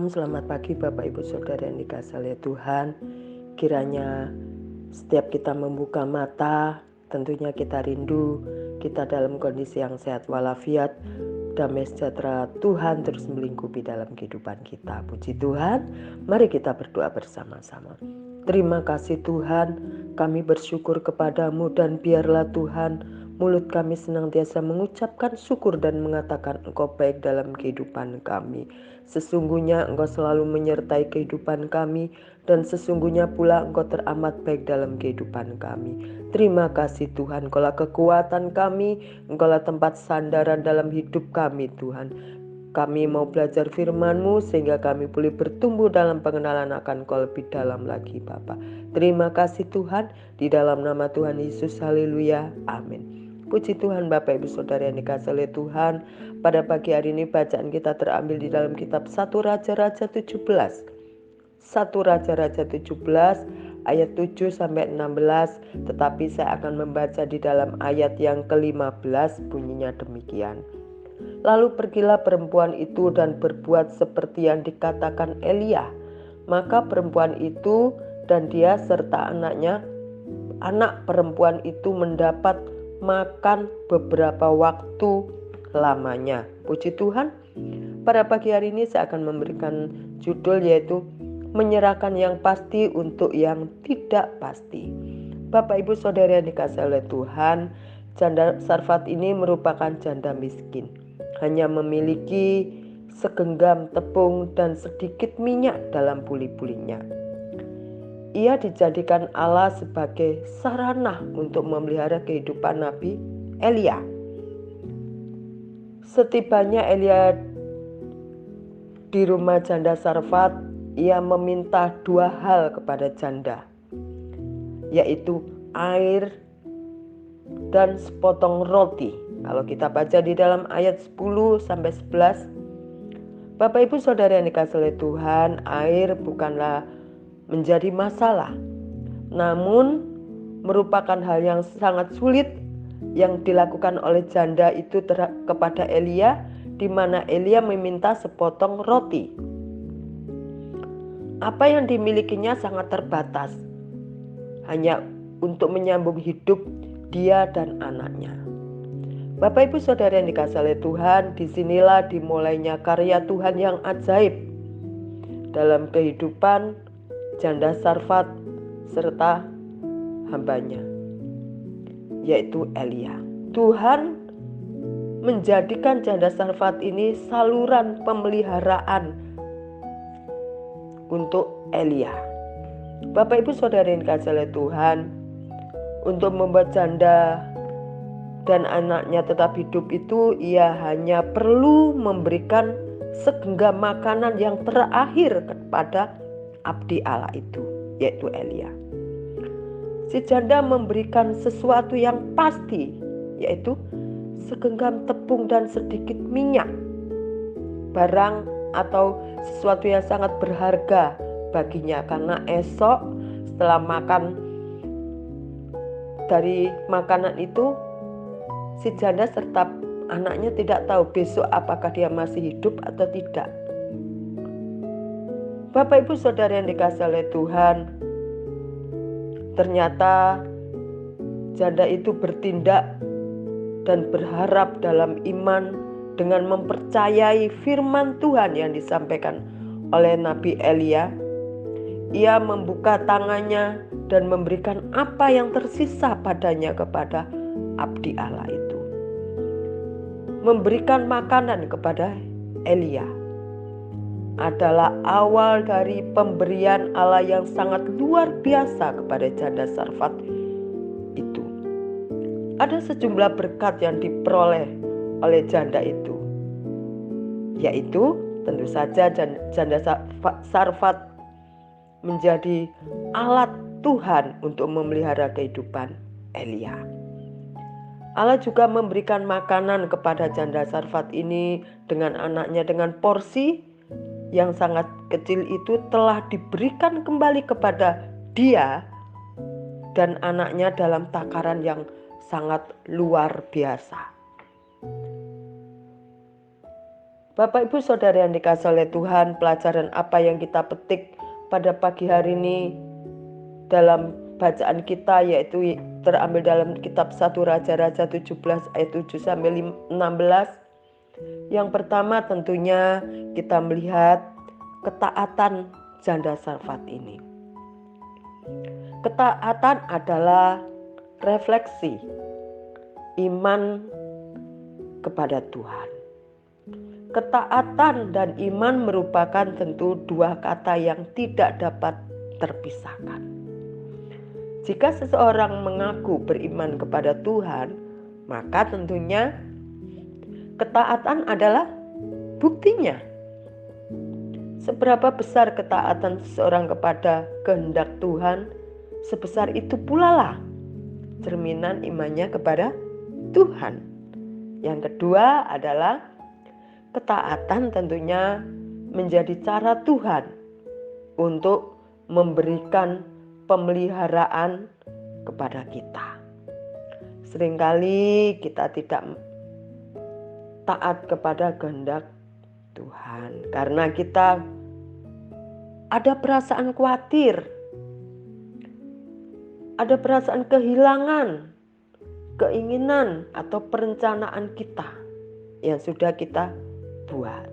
Shalom, selamat pagi Bapak Ibu Saudara yang dikasihi oleh Tuhan. Kiranya setiap kita membuka mata, tentunya kita rindu kita dalam kondisi yang sehat walafiat, damai sejahtera Tuhan terus melingkupi dalam kehidupan kita. Puji Tuhan, mari kita berdoa bersama-sama. Terima kasih Tuhan, kami bersyukur kepadamu dan biarlah Tuhan mulut kami senantiasa mengucapkan syukur dan mengatakan Engkau baik dalam kehidupan kami. Sesungguhnya Engkau selalu menyertai kehidupan kami dan sesungguhnya pula Engkau teramat baik dalam kehidupan kami. Terima kasih Tuhan, Engkaulah kekuatan kami, Engkaulah tempat sandaran dalam hidup kami Tuhan. Kami mau belajar firman-Mu sehingga kami boleh bertumbuh dalam pengenalan akan Engkau lebih dalam lagi Bapa. Terima kasih Tuhan, di dalam nama Tuhan Yesus, haleluya, amin. Puji Tuhan Bapak Ibu Saudara yang dikasihi oleh Tuhan. Pada pagi hari ini bacaan kita terambil di dalam kitab 1 Raja-Raja 17. 1 Raja-Raja 17 ayat 7 sampai 16, tetapi saya akan membaca di dalam ayat yang ke-15, bunyinya demikian. Lalu pergilah perempuan itu dan berbuat seperti yang dikatakan Elia. Maka perempuan itu dan dia serta anaknya, anak perempuan itu mendapat makan beberapa waktu lamanya. Puji Tuhan. Pada pagi hari ini saya akan memberikan judul yaitu menyerahkan yang pasti untuk yang tidak pasti. Bapak Ibu Saudara yang dikasihi oleh Tuhan, janda Sarfat ini merupakan janda miskin. Hanya memiliki segenggam tepung dan sedikit minyak dalam buli-bulinya. Ia dijadikan Allah sebagai sarana untuk memelihara kehidupan Nabi Elia. Setibanya Elia di rumah janda Sarfat, ia meminta dua hal kepada janda, yaitu air dan sepotong roti. Kalau kita baca di dalam ayat 10 sampai 11, Bapak Ibu Saudara yang dikasihi oleh Tuhan, air bukanlah menjadi masalah, namun merupakan hal yang sangat sulit yang dilakukan oleh janda itu kepada Elia, di mana Elia meminta sepotong roti. Apa yang dimilikinya sangat terbatas, hanya untuk menyambung hidup dia dan anaknya. Bapak Ibu Saudara yang dikasihi oleh Tuhan, disinilah dimulainya karya Tuhan yang ajaib dalam kehidupan janda Sarfat serta hambanya, yaitu Elia. Tuhan menjadikan janda Sarfat ini saluran pemeliharaan untuk Elia. Bapak Ibu Saudara yang dikasihi oleh Tuhan, untuk membuat janda dan anaknya tetap hidup itu, ia hanya perlu memberikan segenggam makanan yang terakhir kepada abdi Allah itu, yaitu Elia. Si janda memberikan sesuatu yang pasti, yaitu segenggam tepung dan sedikit minyak, barang atau sesuatu yang sangat berharga baginya, karena esok setelah makan dari makanan itu, si janda serta anaknya tidak tahu besok apakah dia masih hidup atau tidak. Bapak Ibu Saudara yang dikasihi oleh Tuhan, ternyata janda itu bertindak dan berharap dalam iman dengan mempercayai firman Tuhan yang disampaikan oleh Nabi Elia. Ia membuka tangannya dan memberikan apa yang tersisa padanya kepada abdi Allah itu. Memberikan makanan kepada Elia adalah awal dari pemberian Allah yang sangat luar biasa kepada janda Sarfat itu. Ada sejumlah berkat yang diperoleh oleh janda itu, yaitu tentu saja janda Sarfat menjadi alat Tuhan untuk memelihara kehidupan Elia. Allah juga memberikan makanan kepada janda Sarfat ini dengan anaknya, dengan porsi yang sangat kecil itu telah diberikan kembali kepada dia dan anaknya dalam takaran yang sangat luar biasa. Bapak Ibu Saudara yang dikasihi oleh Tuhan, pelajaran apa yang kita petik pada pagi hari ini dalam bacaan kita yaitu terambil dalam kitab 1 Raja-Raja 17 ayat 7 sampai 16. Yang pertama tentunya kita melihat ketaatan janda Sarfat ini. Ketaatan adalah refleksi iman kepada Tuhan. Ketaatan dan iman merupakan tentu dua kata yang tidak dapat terpisahkan. Jika seseorang mengaku beriman kepada Tuhan, maka tentunya ketaatan adalah buktinya. Seberapa besar ketaatan seseorang kepada kehendak Tuhan, sebesar itu pula lah cerminan imannya kepada Tuhan. Yang kedua adalah ketaatan tentunya menjadi cara Tuhan untuk memberikan pemeliharaan kepada kita. Seringkali kita tidak taat kepada kehendak Tuhan karena kita ada perasaan khawatir, ada perasaan kehilangan keinginan atau perencanaan kita yang sudah kita buat.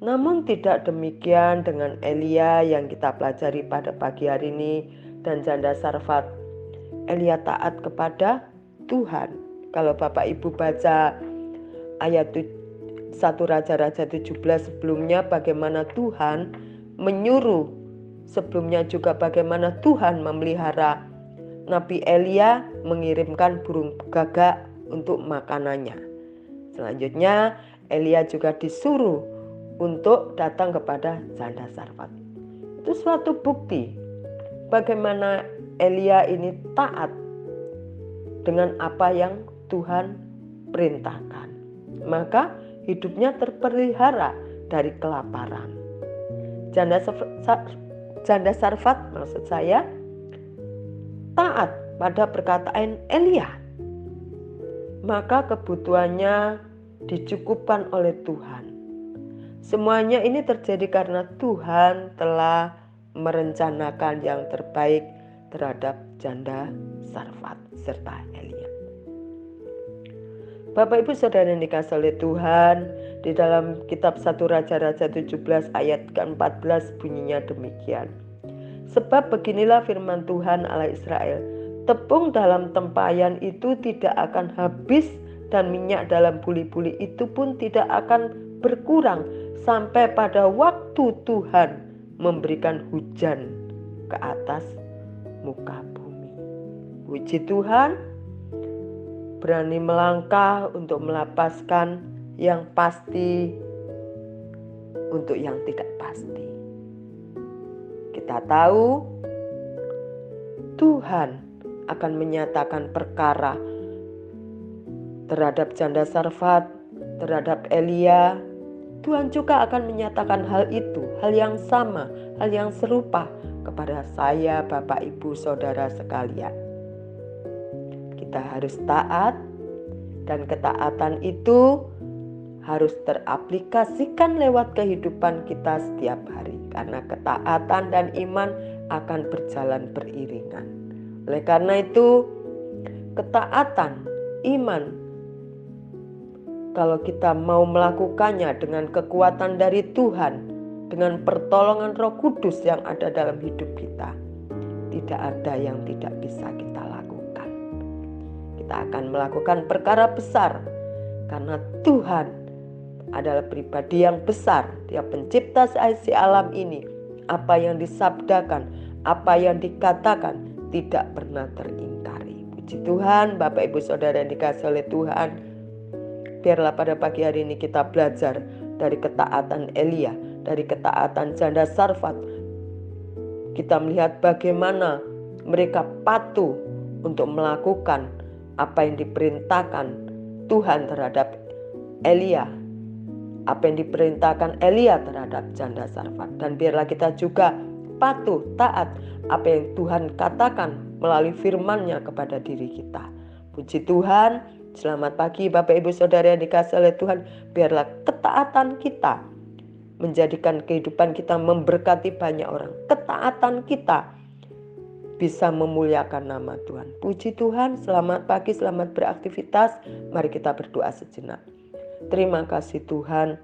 Namun tidak demikian dengan Elia yang kita pelajari pada pagi hari ini dan janda Sarfat. Elia taat kepada Tuhan. Kalau Bapak Ibu baca ayat 1 Raja-Raja 17 sebelumnya bagaimana Tuhan menyuruh, sebelumnya juga bagaimana Tuhan memelihara Nabi Elia mengirimkan burung gagak untuk makanannya. Selanjutnya Elia juga disuruh untuk datang kepada janda Sarfat. Itu suatu bukti bagaimana Elia ini taat dengan apa yang Tuhan perintahkan. Maka hidupnya terpelihara dari kelaparan. Janda Sarfat maksud saya taat pada perkataan Elia. Maka kebutuhannya dicukupkan oleh Tuhan. Semuanya ini terjadi karena Tuhan telah merencanakan yang terbaik terhadap janda Sarfat serta Elia. Bapak Ibu Saudara yang dikasihi oleh Tuhan, di dalam kitab 1 Raja-Raja 17 ayat ke-14 bunyinya demikian. Sebab beginilah firman Tuhan Allah Israel, tepung dalam tempayan itu tidak akan habis dan minyak dalam buli-buli itu pun tidak akan berkurang sampai pada waktu Tuhan memberikan hujan ke atas muka bumi. Puji Tuhan, berani melangkah untuk melapaskan yang pasti untuk yang tidak pasti. Kita tahu Tuhan akan menyatakan perkara terhadap janda Sarfat, terhadap Elia. Tuhan juga akan menyatakan hal itu, hal yang sama, hal yang serupa kepada saya, Bapak, Ibu, Saudara sekalian. Kita harus taat dan ketaatan itu harus teraplikasikan lewat kehidupan kita setiap hari. Karena ketaatan dan iman akan berjalan beriringan. Oleh karena itu, ketaatan, iman, kalau kita mau melakukannya dengan kekuatan dari Tuhan, dengan pertolongan Roh Kudus yang ada dalam hidup kita, tidak ada yang tidak bisa kita lakukan. Kita akan melakukan perkara besar karena Tuhan adalah pribadi yang besar. Dia pencipta seisi alam ini. Apa yang disabdakan, apa yang dikatakan tidak pernah teringkari. Puji Tuhan, Bapak Ibu Saudara yang dikasihi oleh Tuhan. Biarlah pada pagi hari ini kita belajar dari ketaatan Elia, dari ketaatan janda Sarfat. Kita melihat bagaimana mereka patuh untuk melakukan apa yang diperintahkan Tuhan terhadap Elia, apa yang diperintahkan Elia terhadap janda Sarfat. Dan biarlah kita juga patuh, taat apa yang Tuhan katakan melalui firman-Nya kepada diri kita. Puji Tuhan, Selamat pagi Bapak Ibu Saudara yang dikasihi oleh Tuhan. Biarlah ketaatan kita menjadikan kehidupan kita memberkati banyak orang. Ketaatan kita bisa memuliakan nama Tuhan. Puji Tuhan, selamat pagi, selamat beraktivitas. Mari kita berdoa sejenak. Terima kasih Tuhan,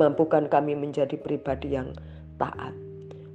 mampukan kami menjadi pribadi yang taat,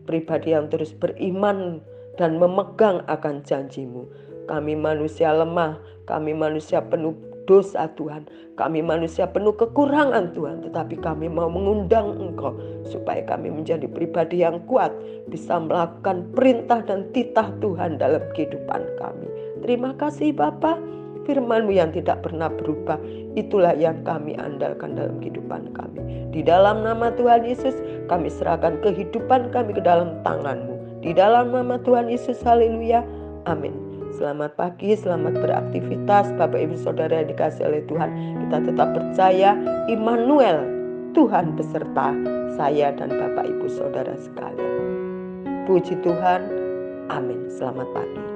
pribadi yang terus beriman dan memegang akan janji-Mu. Kami manusia lemah, kami manusia penuh dosa Tuhan, kami manusia penuh kekurangan Tuhan, tetapi kami mau mengundang Engkau supaya kami menjadi pribadi yang kuat, bisa melakukan perintah dan titah Tuhan dalam kehidupan kami. Terima kasih Bapa, firman-Mu yang tidak pernah berubah, itulah yang kami andalkan dalam kehidupan kami. Di dalam nama Tuhan Yesus, kami serahkan kehidupan kami ke dalam tangan-Mu. Di dalam nama Tuhan Yesus, haleluya, amin. Selamat pagi, selamat beraktivitas Bapak Ibu Saudara yang dikasihi oleh Tuhan. Kita tetap percaya Immanuel, Tuhan beserta saya dan Bapak Ibu Saudara sekalian. Puji Tuhan, amin. Selamat pagi.